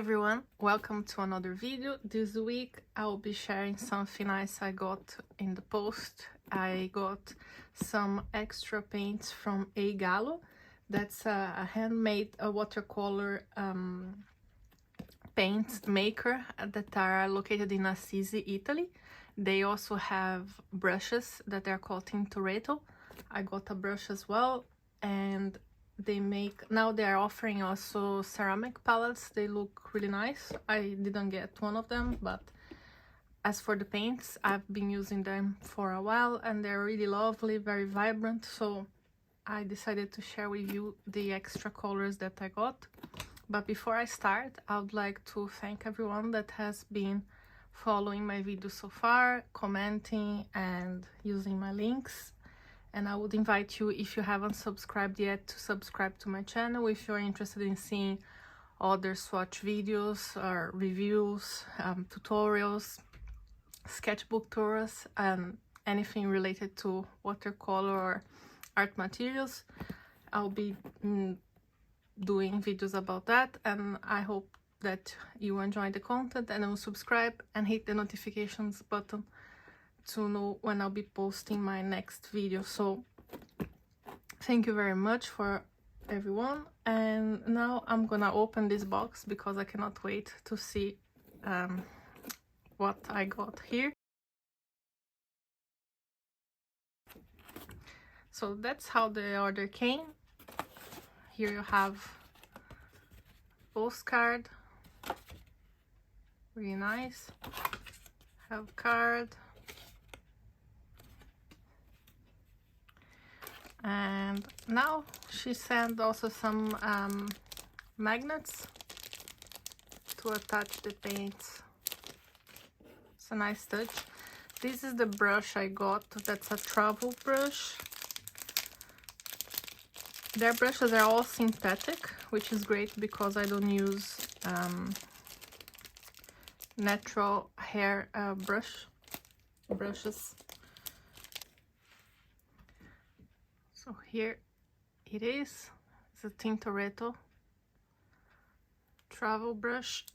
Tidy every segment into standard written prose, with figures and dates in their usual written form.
everyone, welcome to another video. This week I'll be sharing something nice I got in the post. I got some extra paints from Gallo. That's a handmade watercolor paint maker that are located in Assisi, Italy. They also have brushes that are called Tintoretto. I got a brush as well, and now they are offering also ceramic palettes. They look really nice. I didn't get one of them, but as for the paints, I've been using them for a while and they're really lovely, very vibrant, so I decided to share with you the extra colors that I got. But before I start, I would like to thank everyone that has been following my videos so far, commenting and using my links. And I would invite you, if you haven't subscribed yet, to subscribe to my channel if you're interested in seeing other swatch videos or reviews, tutorials, sketchbook tours, and anything related to watercolor or art materials. I'll be doing videos about that, and I hope that you enjoy the content and will subscribe and hit the notifications button to know when I'll be posting my next video. So thank you very much for everyone, and now I'm gonna open this box because I cannot wait to see what I got here. So that's how the order came. Here you have postcard, really nice, have card, and now she sent also some magnets to attach the paints. It's a nice touch. This is the brush I got. That's a travel brush. Their brushes are all synthetic, which is great because I don't use natural hair brushes. So here it is. It's a Tintoretto travel brush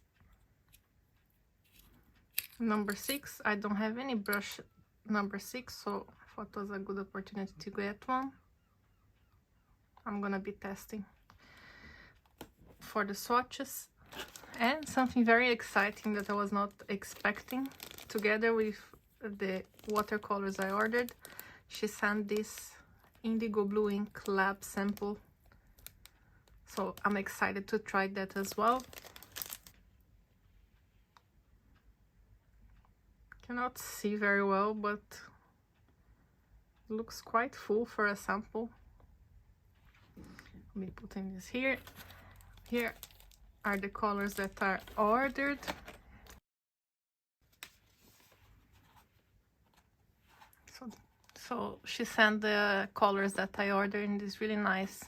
number 6. I don't have any brush number 6, so I thought it was a good opportunity to get one. I'm gonna be testing for the swatches. And something very exciting that I was not expecting, together with the watercolors I ordered, she sent this indigo blue ink lab sample, so I'm excited to try that as well. Cannot see very well, but it looks quite full for a sample. Let me put in this here. Here are the colors that are ordered. So she sent the colors that I ordered in this really nice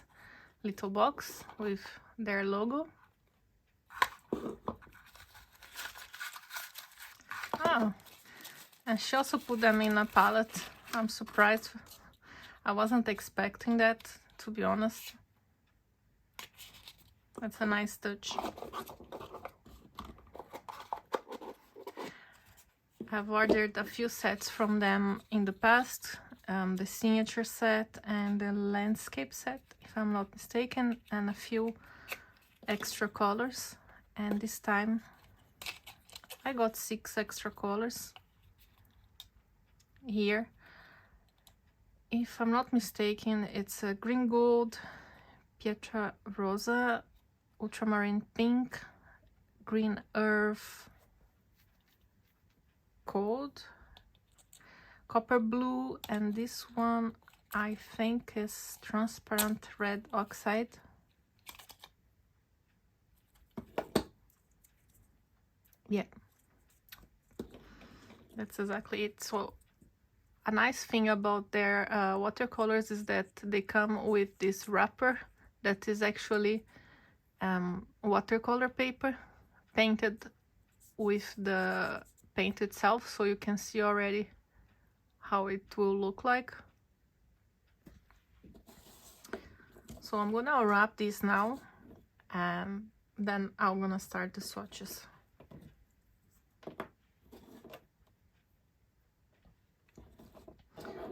little box with their logo. Oh, and she also put them in a palette. I'm surprised. I wasn't expecting that, to be honest. That's a nice touch. I've ordered a few sets from them in the past, the signature set and the landscape set, if I'm not mistaken, and a few extra colors. And this time I got 6 extra colors here. If I'm not mistaken, it's a green gold, pietra rosa, ultramarine pink, green earth cold, copper blue, and this one I think is transparent red oxide. Yeah, that's exactly it. So a nice thing about their watercolors is that they come with this wrapper that is actually watercolor paper painted with the paint itself, so you can see already how it will look like. So I'm gonna wrap this now and then I'm gonna start the swatches.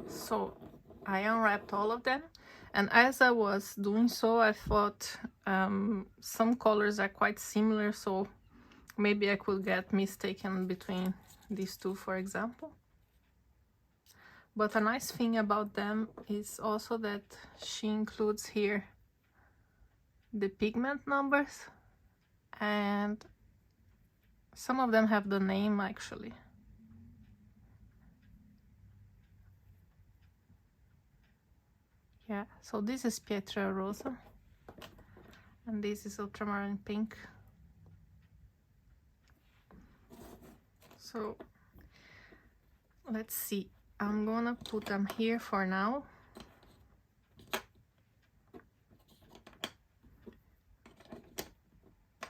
So I unwrapped all of them, and as I was doing so, I thought some colors are quite similar, so maybe I could get mistaken between these two, for example. But a nice thing about them is also that she includes here the pigment numbers, and some of them have the name actually. Yeah, so this is Pietra Rosa, and this is Ultramarine Pink. So let's see, I'm gonna put them here for now.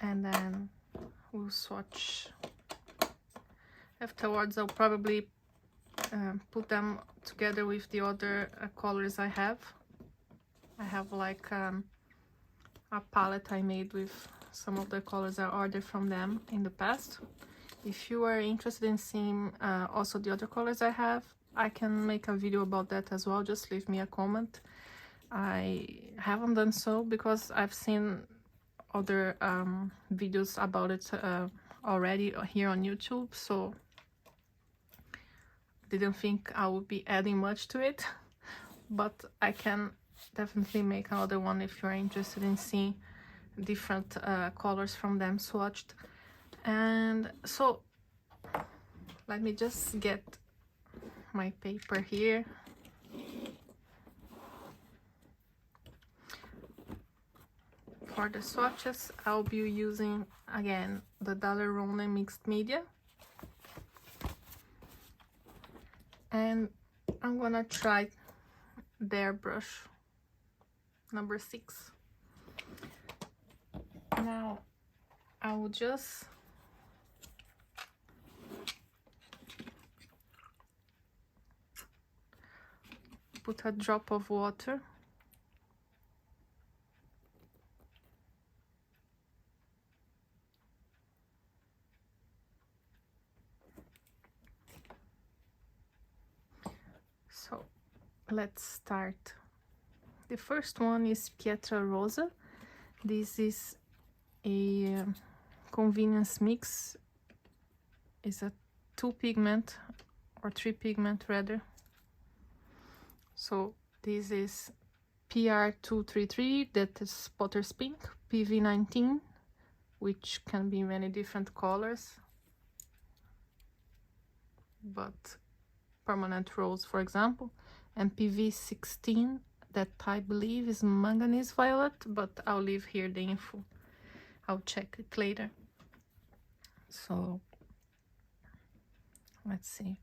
And then we'll swatch afterwards. I'll probably put them together with the other colors I have. I have like a palette I made with some of the colors I ordered from them in the past. If you are interested in seeing also the other colors I have, I can make a video about that as well. Just leave me a comment. I haven't done so because I've seen other videos about it already here on YouTube, so didn't think I would be adding much to it, but I can definitely make another one if you're interested in seeing different colors from them swatched. And so let me just get my paper here. For the swatches, I'll be using again the Daler-Rowney mixed media, and I'm gonna try their brush number 6. Now I will just put a drop of water so let's start. The first one is Pietra Rosa. This is a convenience mix. It's a 2 pigment or 3 pigment rather. So this is PR233, that is Potter's Pink, PV19, which can be many different colors, but Permanent Rose, for example, and PV16, that I believe is Manganese Violet, but I'll leave here the info. I'll check it later. So let's see.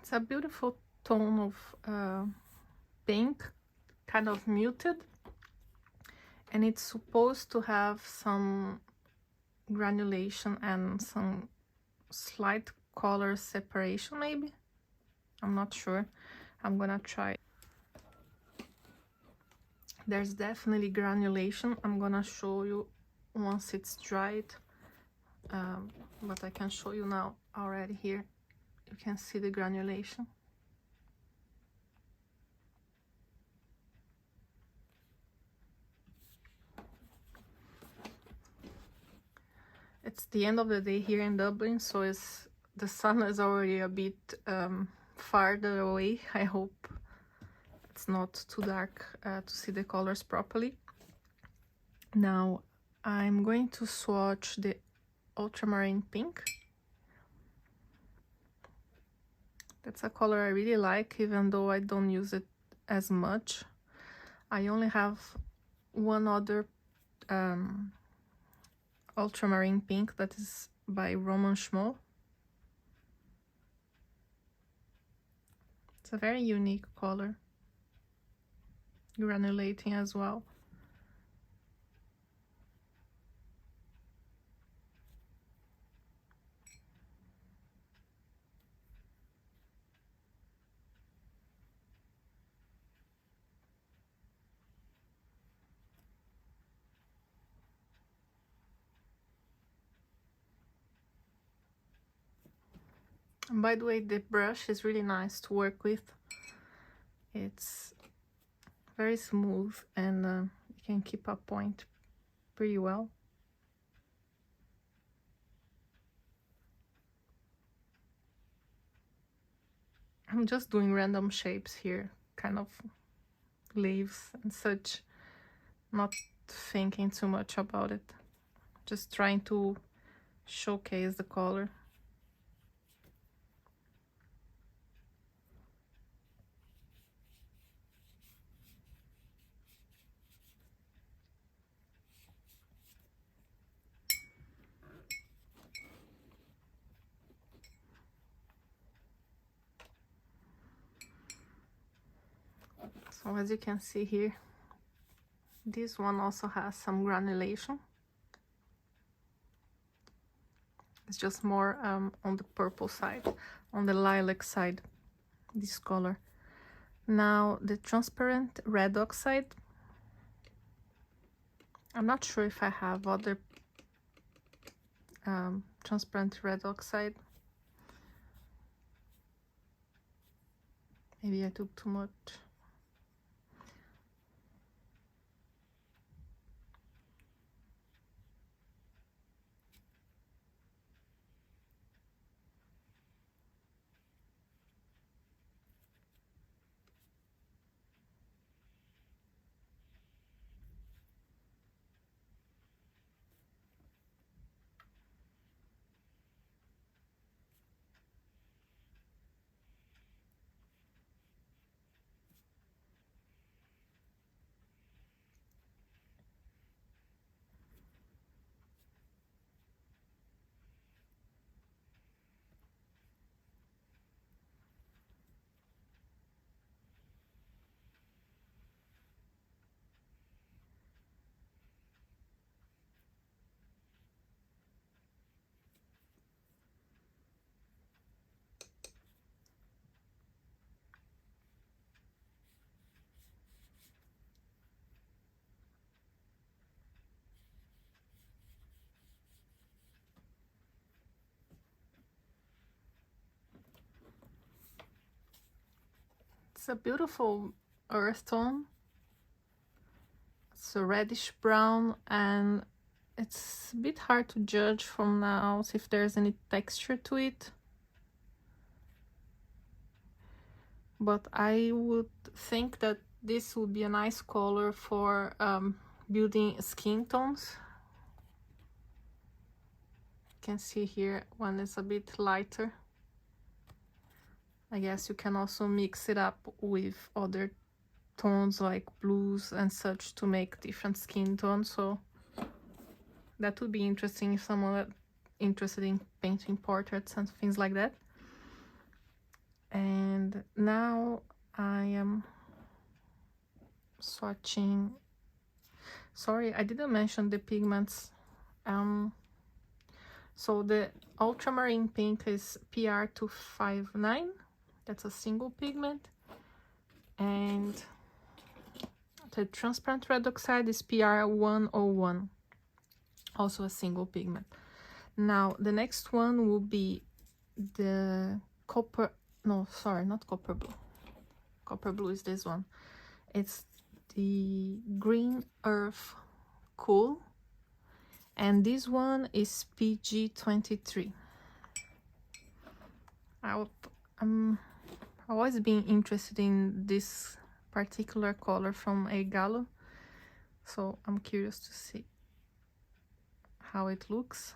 It's a beautiful tone of pink, kind of muted, and it's supposed to have some granulation and some slight color separation, maybe. I'm not sure. I'm gonna try. There's definitely granulation. I'm gonna show you once it's dried, but I can show you now already here. You can see the granulation. It's the end of the day here in Dublin, so the sun is already a bit farther away. I hope it's not too dark to see the colors properly. Now I'm going to swatch the ultramarine pink. That's a color I really like, even though I don't use it as much. I only have one other ultramarine pink that is by Roman Schmoll. It's a very unique color, granulating as well. And by the way, the brush is really nice to work with. It's very smooth and you can keep a point pretty well. I'm just doing random shapes here, kind of leaves and such, not thinking too much about it, just trying to showcase the color. So as you can see here, this one also has some granulation. It's just more on the purple side, on the lilac side, this color. Now the transparent red oxide. I'm not sure if I have other transparent red oxide. Maybe I took too much. It's a beautiful earth tone. It's a reddish brown and it's a bit hard to judge from now, see if there's any texture to it. But I would think that this would be a nice color for building skin tones. You can see here when it's a bit lighter. I guess you can also mix it up with other tones like blues and such to make different skin tones, so that would be interesting if someone is interested in painting portraits and things like that. And now I am swatching. Sorry, I didn't mention the pigments. So the ultramarine pink is PR259. That's a single pigment. And the transparent red oxide is PR101, also a single pigment. Now the next one will be the copper, no, sorry, not copper blue. Copper blue is this one. It's the Green Earth Cool, and this one is PG23. I'm always been interested in this particular color from a Gallo, so I'm curious to see how it looks.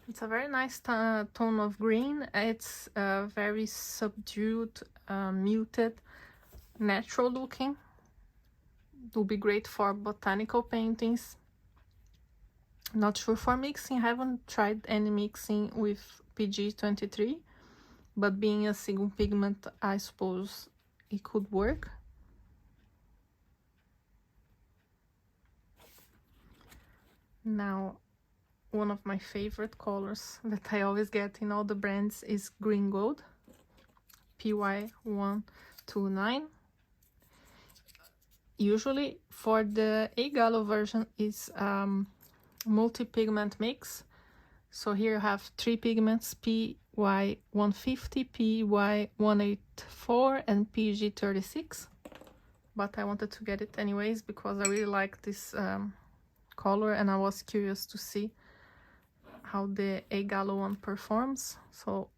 It's a very nice tone of green. It's very subdued, muted, natural looking. It will be great for botanical paintings. Not sure for mixing. I haven't tried any mixing with PG23, but being a single pigment, I suppose it could work. Now, one of my favorite colors that I always get in all the brands is green gold, PY129. Usually for the A Gallo version is multi-pigment mix. So here you have 3 pigments, PY150, PY184 and PG36. But I wanted to get it anyways because I really like this color and I was curious to see how the A Gallo one performs. So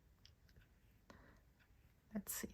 let's see.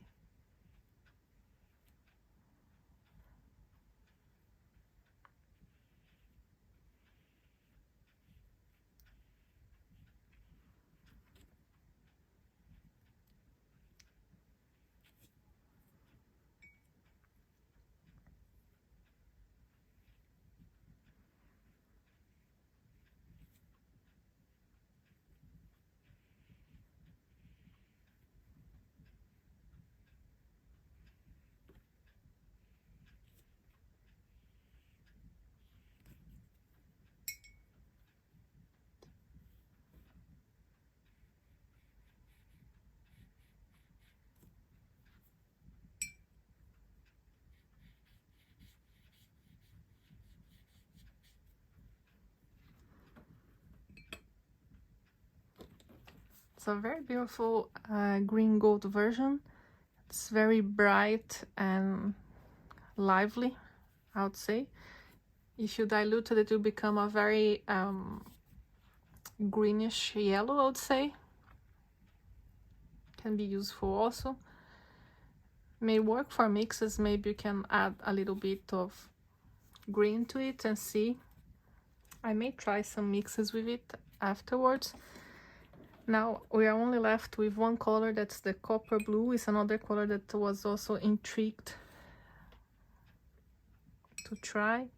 It's a very beautiful green gold version. It's very bright and lively, I would say. If you dilute it, it will become a very greenish yellow, I would say. Can be useful also. May work for mixes. Maybe you can add a little bit of green to it and see. I may try some mixes with it afterwards. Now we are only left with one color, that's the copper blue. It's another color that was also intrigued to try.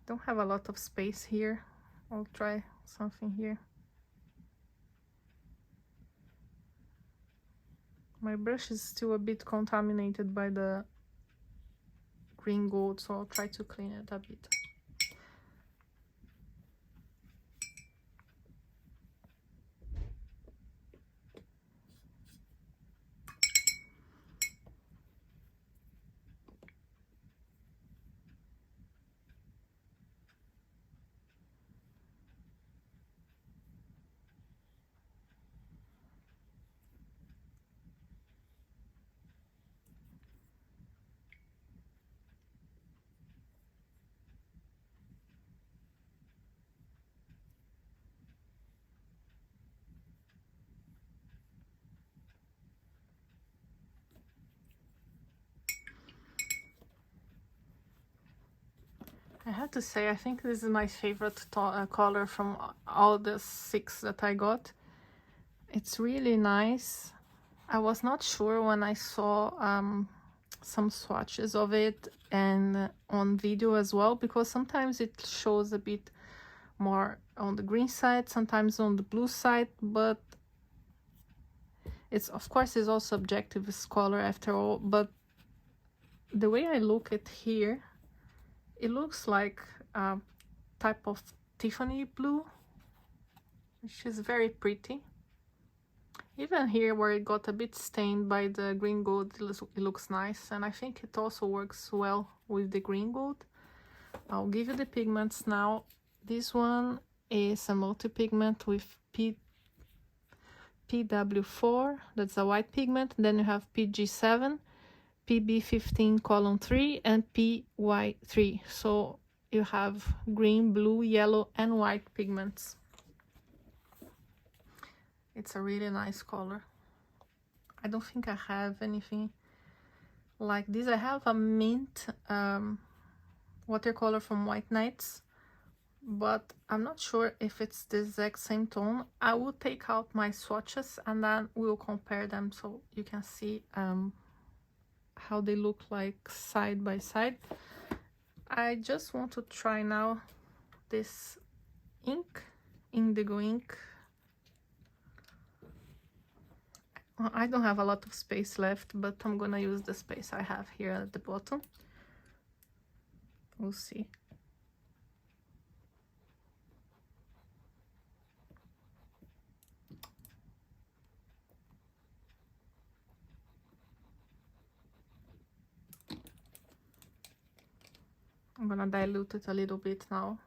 Don't have a lot of space here. I'll try something here. My brush is still a bit contaminated by the green gold, so I'll try to clean it a bit. I have to say, I think this is my favorite color from all the 6 that I got. It's really nice. I was not sure when I saw some swatches of it and on video as well, because sometimes it shows a bit more on the green side, sometimes on the blue side, but it's, of course, it's all subjective, it's color after all, but the way I look at here, it looks like a type of Tiffany blue, which is very pretty. Even here where it got a bit stained by the green gold, it looks nice, and I think it also works well with the green gold. I'll give you the pigments now. This one is a multi-pigment with PW4, that's a white pigment. Then you have PG7, PB15 column 3, and PY3. So you have green, blue, yellow, and white pigments. It's a really nice color. I don't think I have anything like this. I have a mint watercolor from White Nights, but I'm not sure if it's the exact same tone. I will take out my swatches and then we'll compare them so you can see how they look like side by side. I just want to try now this ink, indigo ink. I don't have a lot of space left, but I'm gonna use the space I have here at the bottom. We'll see. I'm gonna dilute it a little bit now.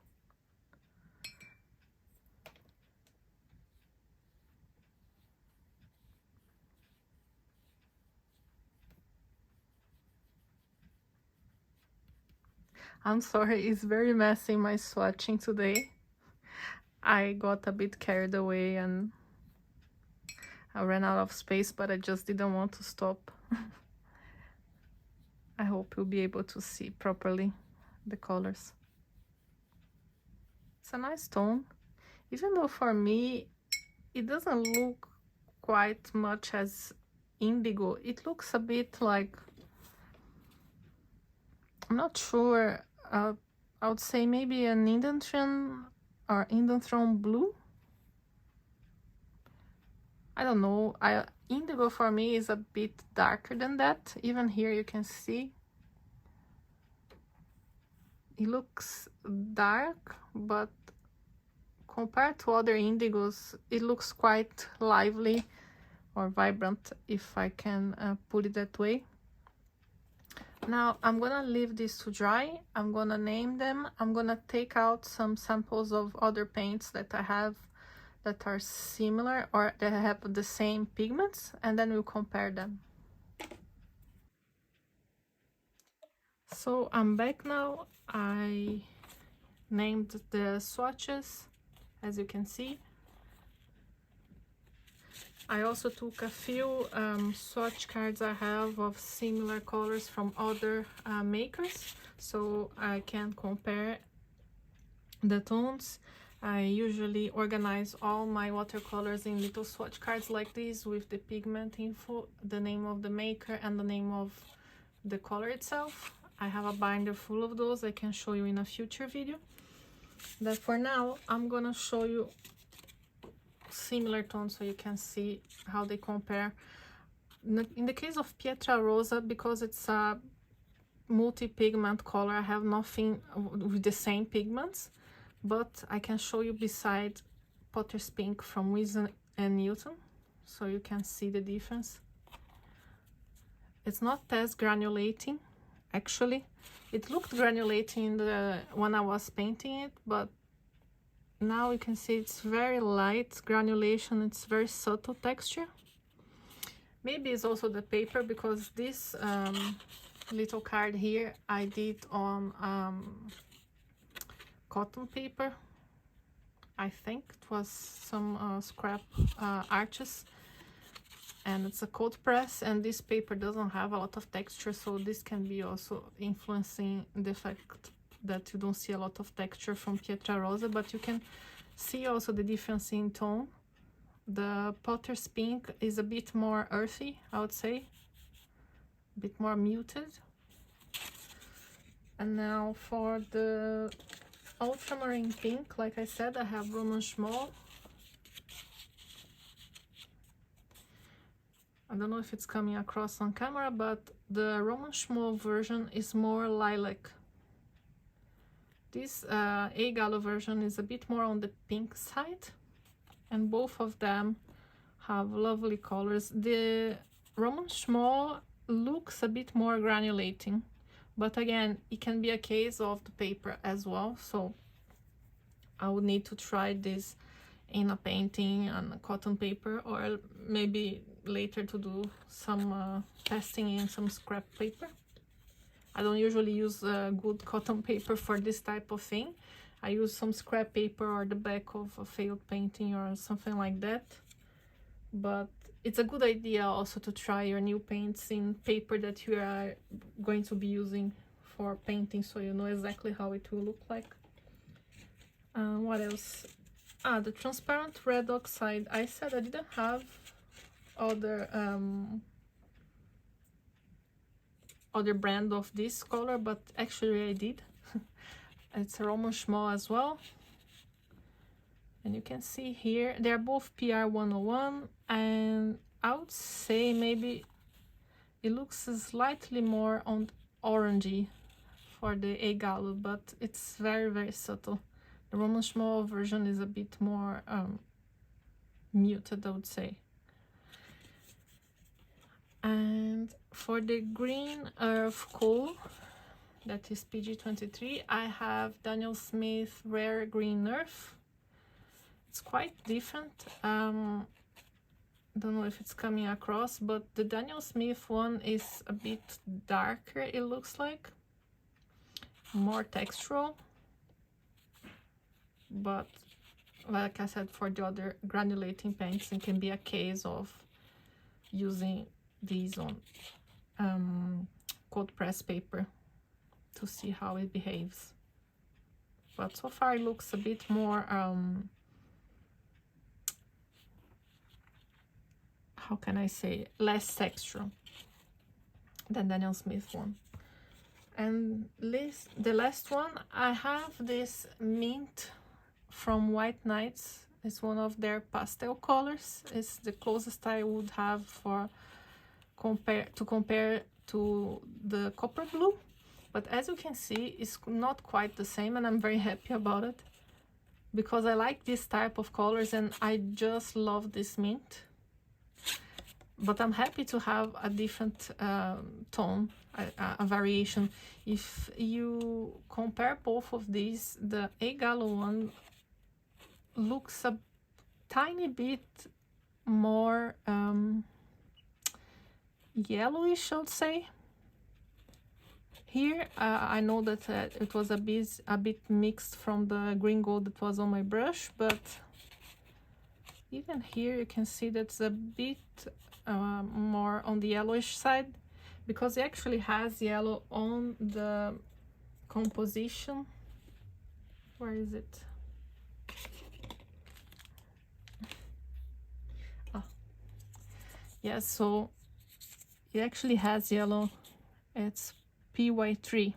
I'm sorry, it's very messy my swatching today. I got a bit carried away and I ran out of space, but I just didn't want to stop. I hope you'll be able to see properly the colors. It's a nice tone, even though for me it doesn't look quite much as indigo. It looks a bit like, I'm not sure, I would say maybe an Indanthrone or Indanthrone blue. I don't know. Indigo for me is a bit darker than that. Even here you can see it looks dark, but compared to other indigos it looks quite lively or vibrant, if I can put it that way. Now I'm gonna leave this to dry. I'm gonna name them. I'm gonna take out some samples of other paints that I have that are similar or that have the same pigments, and then we'll compare them. So I'm back now. I named the swatches, as you can see. I also took a few swatch cards I have of similar colors from other makers, so I can compare the tones. I usually organize all my watercolors in little swatch cards like this with the pigment info, the name of the maker, and the name of the color itself. I have a binder full of those. I can show you in a future video. But for now, I'm gonna show you similar tones so you can see how they compare. In the case of Pietra Rosa, because it's a multi-pigment color, I have nothing with the same pigments, but I can show you beside Potter's Pink from Winsor & Newton, so you can see the difference. It's not as granulating, actually. It looked granulating when I was painting it, but now you can see it's very light granulation. It's very subtle texture. Maybe it's also the paper, because this little card here I did on cotton paper. I think it was some scrap arches, and it's a cold press, and this paper doesn't have a lot of texture, so this can be also influencing the fact that you don't see a lot of texture from Pietra Rosa, but you can see also the difference in tone. The Potter's Pink is a bit more earthy, I would say, a bit more muted. And now for the Ultramarine Pink, like I said, I have Roman Schmoll. I don't know if it's coming across on camera, but the Roman Schmoll version is more lilac. This A Gallo version is a bit more on the pink side, and both of them have lovely colors. The Roman Schmoll looks a bit more granulating, but again, it can be a case of the paper as well, so I would need to try this in a painting on a cotton paper, or maybe later to do some testing in some scrap paper. I don't usually use good cotton paper for this type of thing. I use some scrap paper or the back of a failed painting or something like that. But it's a good idea also to try your new paints in paper that you are going to be using for painting, so you know exactly how it will look like. What else? The transparent red oxide. I said I didn't have other brand of this color, but actually I did. It's a Roman Schmoll as well, and you can see here they're both PR 101, and I would say maybe it looks slightly more on orangey for the A Gallo, but it's very, very subtle. The Roman Schmoll version is a bit more muted, I would say. And for the Green Earth Coal, that is PG23, I have Daniel Smith Rare Green Earth. It's quite different. Don't know if it's coming across, but the Daniel Smith one is a bit darker, it looks like. More textural. But like I said, for the other granulating paints, it can be a case of using these on cold press paper to see how it behaves. But so far it looks a bit more how can I say, less texture than Daniel Smith one. And the last one, I have this mint from White Knights. It's one of their pastel colors. It's the closest I would have for compare to the copper blue, but as you can see, it's not quite the same, and I'm very happy about it because I like this type of colors and I just love this mint. But I'm happy to have a different tone, a variation. If you compare both of these, the A Gallo one looks a tiny bit more yellowish, I would say. Here I know that it was a bit mixed from the green gold that was on my brush, but even here you can see that's a bit more on the yellowish side, because it actually has yellow on the composition. Where is it? Oh, yeah, so it actually has yellow. It's PY3,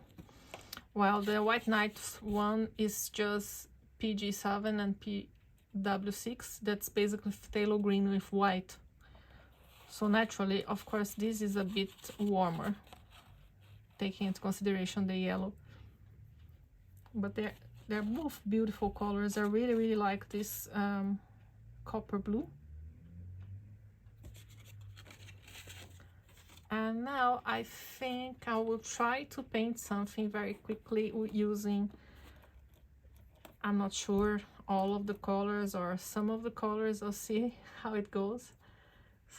while the White Knight one is just PG7 and PW6. That's basically phthalo green with white. So naturally, of course, this is a bit warmer, taking into consideration the yellow. But they're both beautiful colors. I really, really like this copper blue. And now I think I will try to paint something very quickly using, I'm not sure, all of the colors or some of the colors. I'll see how it goes.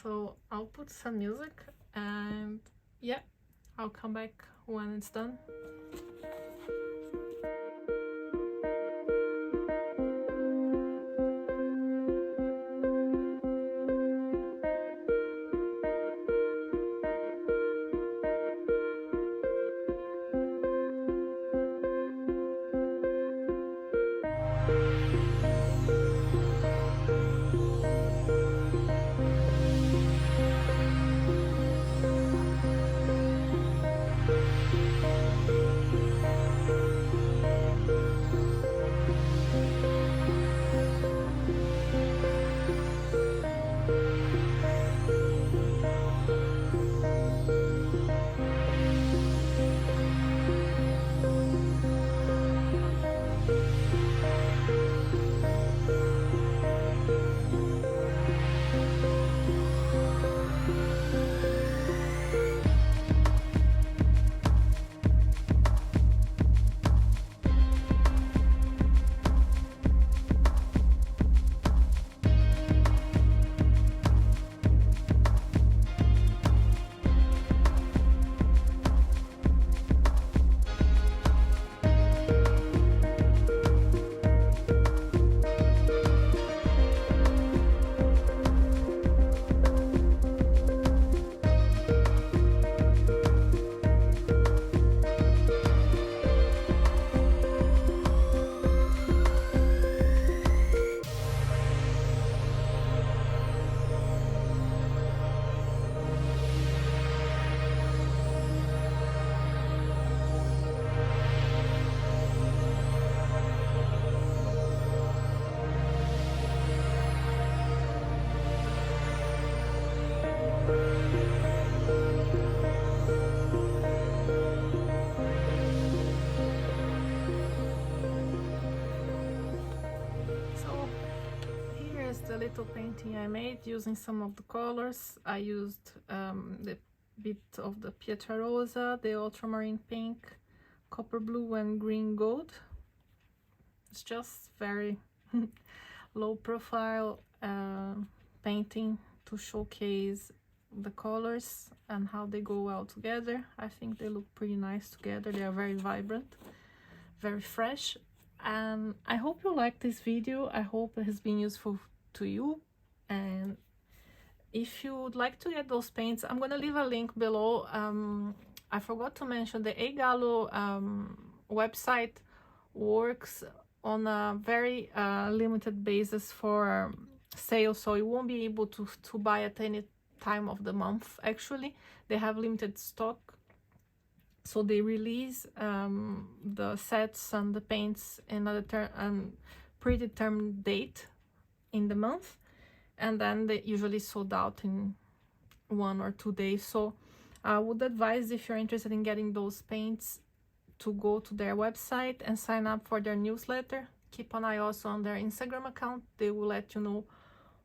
So I'll put some music and yeah, I'll come back when it's done. a little painting I made using some of the colors. I used the bit of the Pietra Rosa, the ultramarine pink, copper blue and green gold. It's just very low profile painting to showcase the colors and how they go well together. I think they look pretty nice together. They are very vibrant, very fresh, and I hope you like this video. I hope it has been useful to you, and if you would like to get those paints, I'm gonna leave a link below. I forgot to mention the Gallo website works on a very limited basis for sale, so you won't be able to buy at any time of the month. Actually, they have limited stock, so they release the sets and the paints in a predetermined date in the month, and then they usually sold out in 1 or 2 days. So I would advise, if you're interested in getting those paints, to go to their website and sign up for their newsletter. Keep an eye also on their Instagram account. They will let you know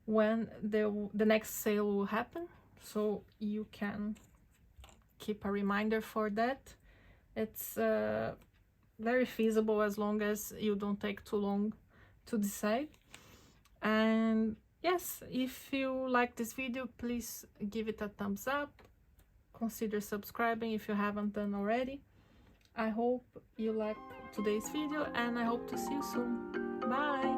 when the next sale will happen, so you can keep a reminder for that. It's very feasible as long as you don't take too long to decide. And yes, if you like this video, please give it a thumbs up. Consider subscribing if you haven't done already. I hope you liked today's video, and I hope to see you soon. Bye!